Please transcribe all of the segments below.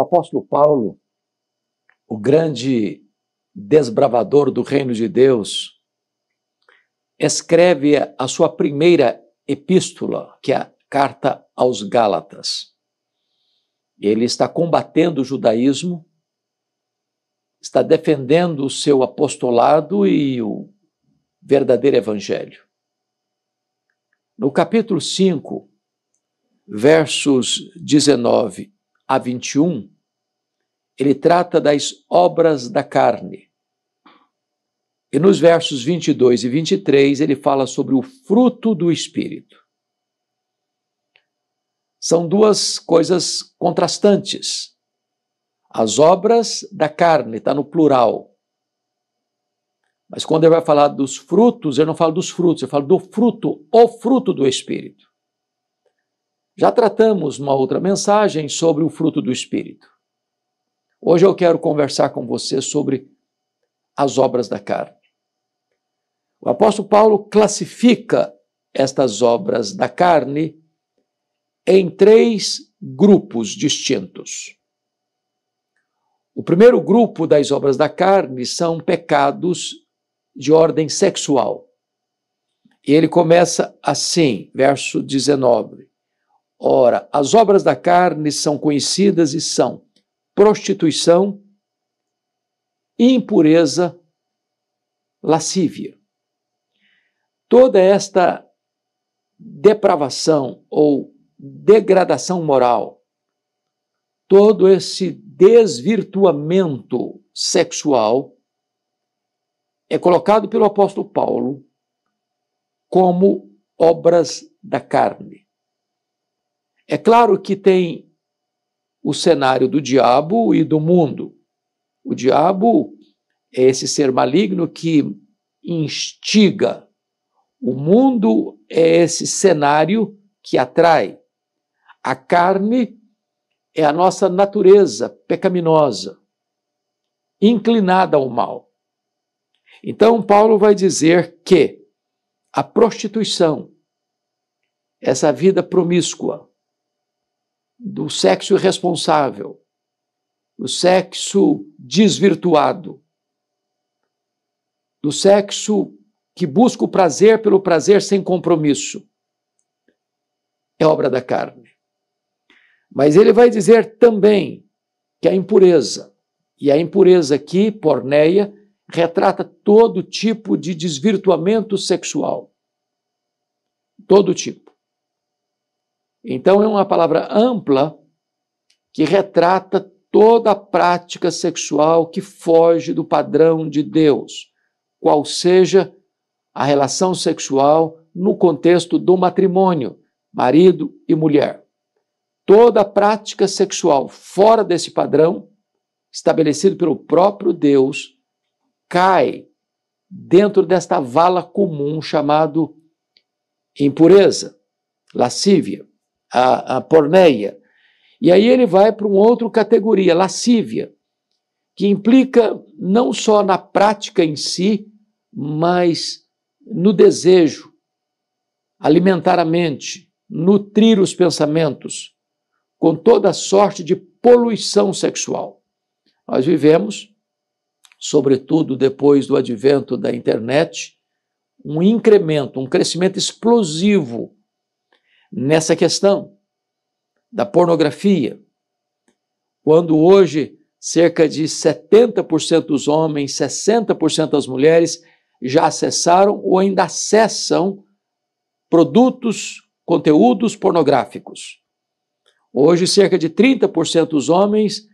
O apóstolo Paulo, o grande desbravador do reino de Deus, escreve a sua primeira epístola, que é a carta aos Gálatas. Ele está combatendo o judaísmo, está defendendo o seu apostolado e o verdadeiro evangelho. No capítulo 5, versos 19 a 21, ele trata das obras da carne. E nos versos 22 e 23, ele fala sobre o fruto do Espírito. São duas coisas contrastantes. As obras da carne, está no plural. Mas quando ele vai falar dos frutos, ele não fala dos frutos, ele fala do fruto, o fruto do Espírito. Já tratamos uma outra mensagem sobre o fruto do Espírito. Hoje eu quero conversar com você sobre as obras da carne. O apóstolo Paulo classifica estas obras da carne em 3 grupos distintos. O primeiro grupo das obras da carne são pecados de ordem sexual. E ele começa assim, verso 19. Ora, as obras da carne são conhecidas e são prostituição, impureza, lascívia. Toda esta depravação ou degradação moral, todo esse desvirtuamento sexual é colocado pelo apóstolo Paulo como obras da carne. É claro que tem o cenário do diabo e do mundo. O diabo é esse ser maligno que instiga. O mundo é esse cenário que atrai. A carne é a nossa natureza pecaminosa, inclinada ao mal. Então, Paulo vai dizer que a prostituição, essa vida promíscua, do sexo irresponsável, do sexo desvirtuado, do sexo que busca o prazer pelo prazer sem compromisso, é obra da carne. Mas ele vai dizer também que a impureza, e a impureza aqui, porneia, retrata todo tipo de desvirtuamento sexual. Todo tipo. Então é uma palavra ampla que retrata toda a prática sexual que foge do padrão de Deus, qual seja a relação sexual no contexto do matrimônio, marido e mulher. Toda a prática sexual fora desse padrão, estabelecido pelo próprio Deus, cai dentro desta vala comum chamado impureza, lascívia, a porneia. E aí ele vai para uma outra categoria, lascívia, que implica não só na prática em si, mas no desejo, alimentar a mente, nutrir os pensamentos, com toda sorte de poluição sexual. Nós vivemos, sobretudo depois do advento da internet, um incremento, um crescimento explosivo nessa questão da pornografia, quando hoje cerca de 70% dos homens, 60% das mulheres já acessaram ou ainda acessam produtos, conteúdos pornográficos. Hoje cerca de 30% dos homens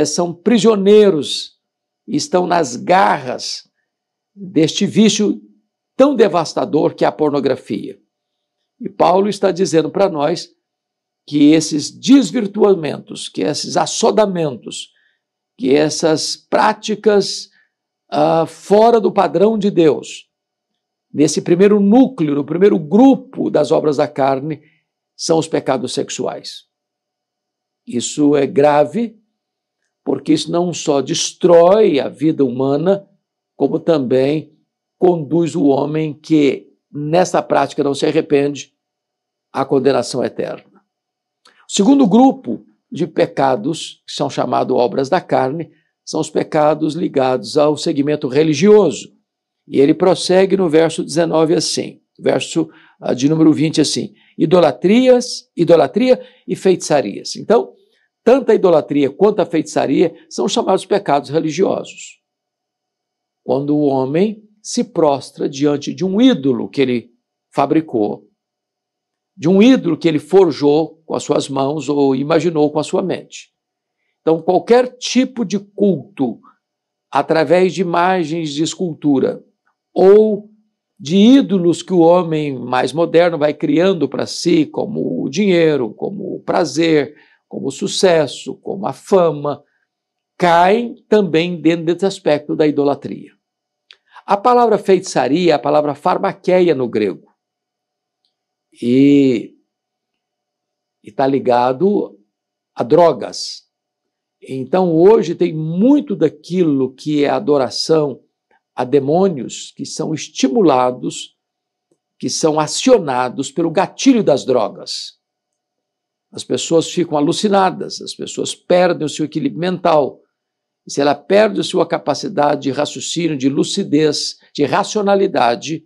são prisioneiros, estão nas garras deste vício tão devastador que é a pornografia. E Paulo está dizendo para nós que esses desvirtuamentos, que esses assodamentos, que essas práticas fora do padrão de Deus, nesse primeiro núcleo, no primeiro grupo das obras da carne, são os pecados sexuais. Isso é grave, porque isso não só destrói a vida humana, como também conduz o homem que nessa prática não se arrepende à condenação eterna. O segundo grupo de pecados que são chamados obras da carne, são os pecados ligados ao segmento religioso. E ele prossegue no verso 19 assim, verso de número 20 assim, idolatria e feitiçarias. Então, tanto a idolatria quanto a feitiçaria são chamados pecados religiosos. Quando o homem se prostra diante de um ídolo que ele fabricou, de um ídolo que ele forjou com as suas mãos ou imaginou com a sua mente. Então, qualquer tipo de culto, através de imagens de escultura ou de ídolos que o homem mais moderno vai criando para si, como o dinheiro, como o prazer, como o sucesso, como a fama, caem também dentro desse aspecto da idolatria. A palavra feitiçaria é a palavra farmaqueia no grego. E está ligado a drogas. Então, hoje tem muito daquilo que é adoração a demônios que são estimulados, que são acionados pelo gatilho das drogas. As pessoas ficam alucinadas, as pessoas perdem o seu equilíbrio mental. E se ela perde a sua capacidade de raciocínio, de lucidez, de racionalidade,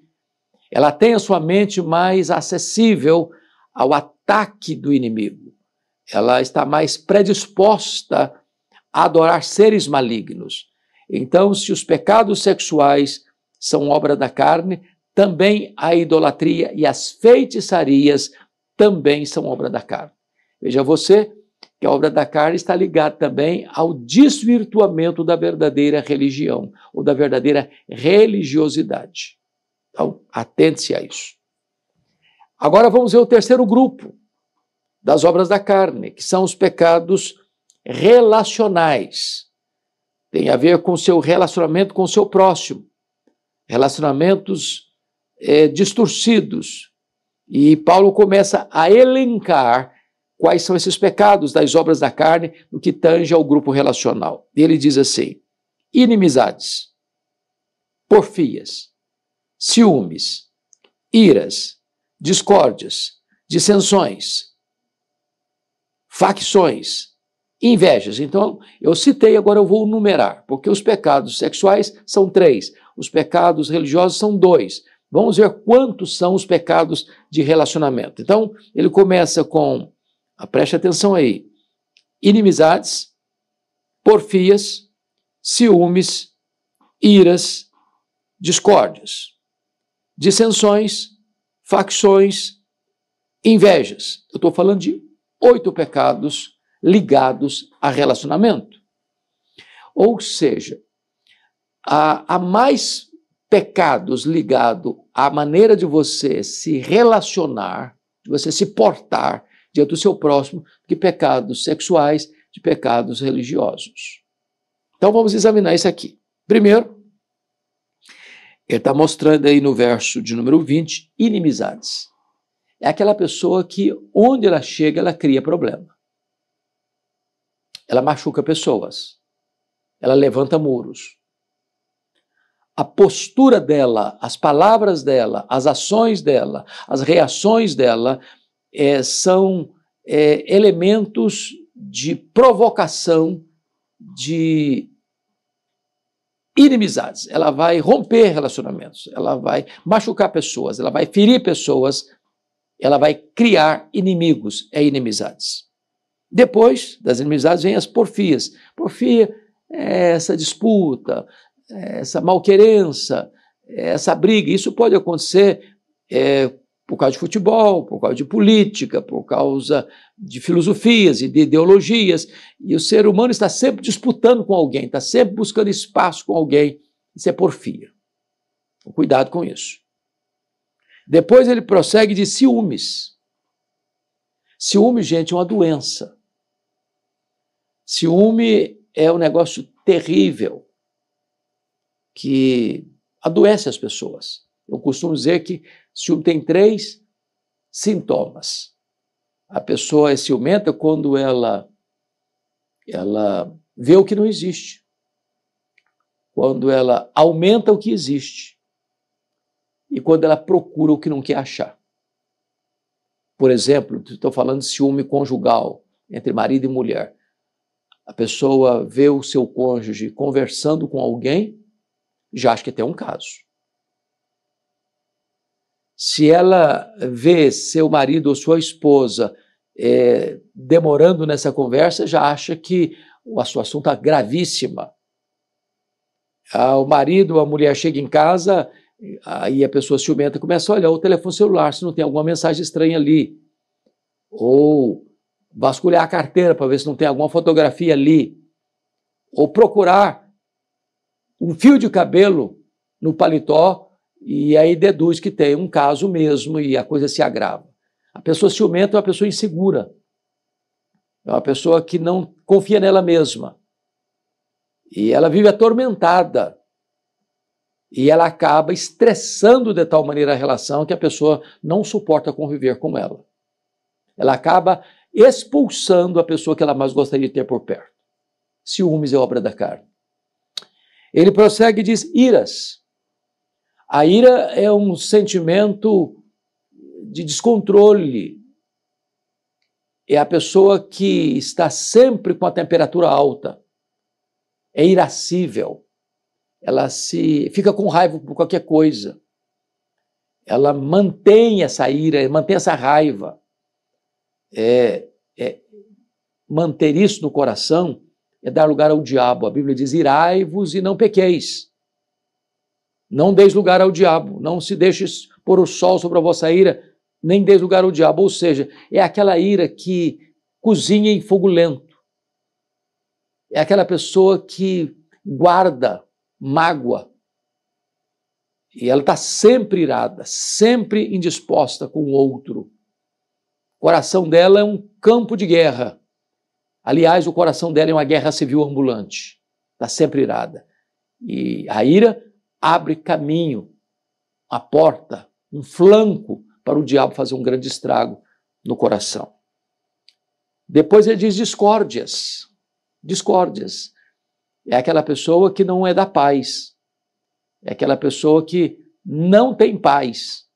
ela tem a sua mente mais acessível ao ataque do inimigo. Ela está mais predisposta a adorar seres malignos. Então, se os pecados sexuais são obra da carne, também a idolatria e as feitiçarias também são obra da carne. Veja você que a obra da carne está ligada também ao desvirtuamento da verdadeira religião, ou da verdadeira religiosidade. Então, atente-se a isso. Agora vamos ver o terceiro grupo das obras da carne, que são os pecados relacionais. Tem a ver com o seu relacionamento com o seu próximo, relacionamentos distorcidos. E Paulo começa a elencar quais são esses pecados das obras da carne no que tange ao grupo relacional. E ele diz assim: inimizades, porfias, ciúmes, iras, discórdias, dissensões, facções, invejas. Então, eu citei, agora eu vou numerar, porque os pecados sexuais são 3, os pecados religiosos são 2. Vamos ver quantos são os pecados de relacionamento. Então, ele começa com, preste atenção aí, inimizades, porfias, ciúmes, iras, discórdias, dissensões, facções, invejas. Eu estou falando de 8 pecados ligados a relacionamento. Ou seja, há mais pecados ligados à maneira de você se relacionar, de você se portar diante do seu próximo, que pecados sexuais, de pecados religiosos. Então vamos examinar isso aqui. Primeiro, ele está mostrando aí no verso de número 20, inimizades. É aquela pessoa que, onde ela chega, ela cria problema. Ela machuca pessoas. Ela levanta muros. A postura dela, as palavras dela, as ações dela, as reações dela são elementos de provocação, de inimizades. Ela vai romper relacionamentos, ela vai machucar pessoas, ela vai ferir pessoas, ela vai criar inimigos, inimizades. Depois das inimizades vem as porfias. Porfia é essa disputa, essa malquerença, essa briga. Isso pode acontecer por causa de futebol, por causa de política, por causa de filosofias e de ideologias. E o ser humano está sempre disputando com alguém, está sempre buscando espaço com alguém. Isso é porfia. Cuidado com isso. Depois ele prossegue de ciúmes. Ciúme, gente, é uma doença. Ciúme é um negócio terrível que adoece as pessoas. Eu costumo dizer que ciúme tem 3 sintomas. A pessoa é ciumenta quando ela vê o que não existe, quando ela aumenta o que existe e quando ela procura o que não quer achar. Por exemplo, estou falando de ciúme conjugal, entre marido e mulher. A pessoa vê o seu cônjuge conversando com alguém, já acha que tem um caso. Se ela vê seu marido ou sua esposa demorando nessa conversa, já acha que a situação está gravíssima. O marido, a mulher chega em casa, aí a pessoa ciumenta começa a olhar o telefone celular, se não tem alguma mensagem estranha ali. Ou vasculhar a carteira para ver se não tem alguma fotografia ali. Ou procurar um fio de cabelo no paletó e aí deduz que tem um caso mesmo e a coisa se agrava. A pessoa ciumenta é uma pessoa insegura. É uma pessoa que não confia nela mesma. E ela vive atormentada. E ela acaba estressando de tal maneira a relação que a pessoa não suporta conviver com ela. Ela acaba expulsando a pessoa que ela mais gostaria de ter por perto. Ciúmes é obra da carne. Ele prossegue e diz iras. A ira é um sentimento de descontrole. É a pessoa que está sempre com a temperatura alta. É irascível. Ela fica com raiva por qualquer coisa. Ela mantém essa ira, mantém essa raiva. Manter isso no coração é dar lugar ao diabo. A Bíblia diz, irai-vos e não pequeis. Não deis lugar ao diabo, não se deixe pôr o sol sobre a vossa ira, nem deis lugar ao diabo. Ou seja, é aquela ira que cozinha em fogo lento. É aquela pessoa que guarda mágoa. E ela está sempre irada, sempre indisposta com o outro. O coração dela é um campo de guerra. Aliás, o coração dela é uma guerra civil ambulante. Está sempre irada. E a ira abre caminho, a porta, um flanco para o diabo fazer um grande estrago no coração. Depois ele diz discórdias. Discórdias. É aquela pessoa que não é da paz. É aquela pessoa que não tem paz.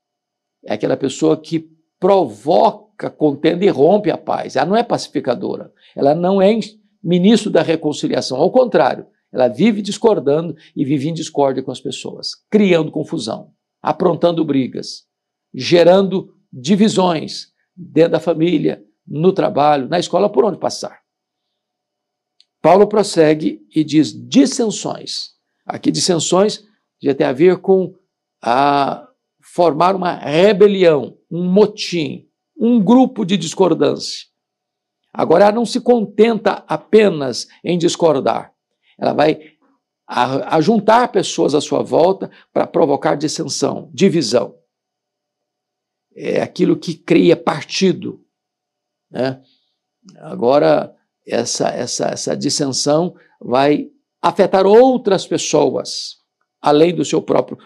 É aquela pessoa que provoca contenda e rompe a paz. Ela não é pacificadora. Ela não é ministro da reconciliação. Ao contrário, ela vive discordando e vive em discórdia com as pessoas, criando confusão, aprontando brigas, gerando divisões dentro da família, no trabalho, na escola, por onde passar. Paulo prossegue e diz dissensões. Aqui dissensões já tem a ver com formar uma rebelião, um motim, um grupo de discordância. Agora, ela não se contenta apenas em discordar. Ela vai juntar pessoas à sua volta para provocar dissensão, divisão. É aquilo que cria partido, né? Agora, essa dissensão vai afetar outras pessoas, além do seu próprio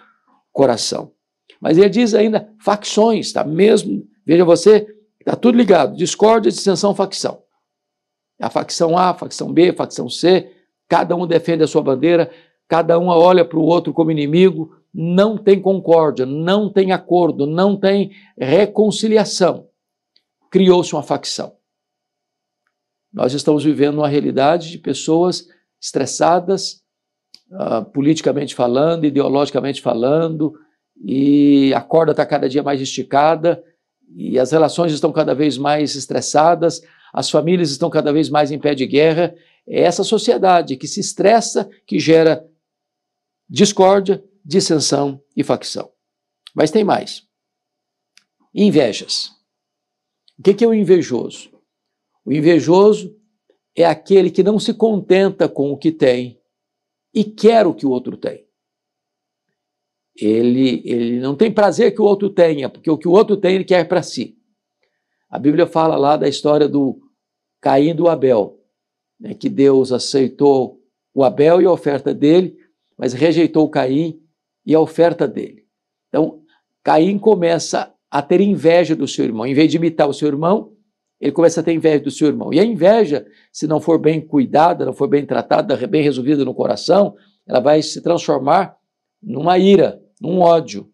coração. Mas ele diz ainda facções, tá? Mesmo, veja você, está tudo ligado, discórdia, dissensão, facção. A facção A, a facção B, a facção C, cada um defende a sua bandeira, cada um olha para o outro como inimigo, não tem concórdia, não tem acordo, não tem reconciliação. Criou-se uma facção. Nós estamos vivendo uma realidade de pessoas estressadas, politicamente falando, ideologicamente falando, e a corda está cada dia mais esticada, e as relações estão cada vez mais estressadas, as famílias estão cada vez mais em pé de guerra. É essa sociedade que se estressa, que gera discórdia, dissensão e facção. Mas tem mais. Invejas. O que é o invejoso? O invejoso é aquele que não se contenta com o que tem e quer o que o outro tem. Ele não tem prazer que o outro tenha, porque o que o outro tem ele quer para si. A Bíblia fala lá da história do Caim e do Abel, né, que Deus aceitou o Abel e a oferta dele, mas rejeitou o Caim e a oferta dele. Então, Caim começa a ter inveja do seu irmão. Em vez de imitar o seu irmão, ele começa a ter inveja do seu irmão. E a inveja, se não for bem cuidada, não for bem tratada, bem resolvida no coração, ela vai se transformar numa ira, num ódio.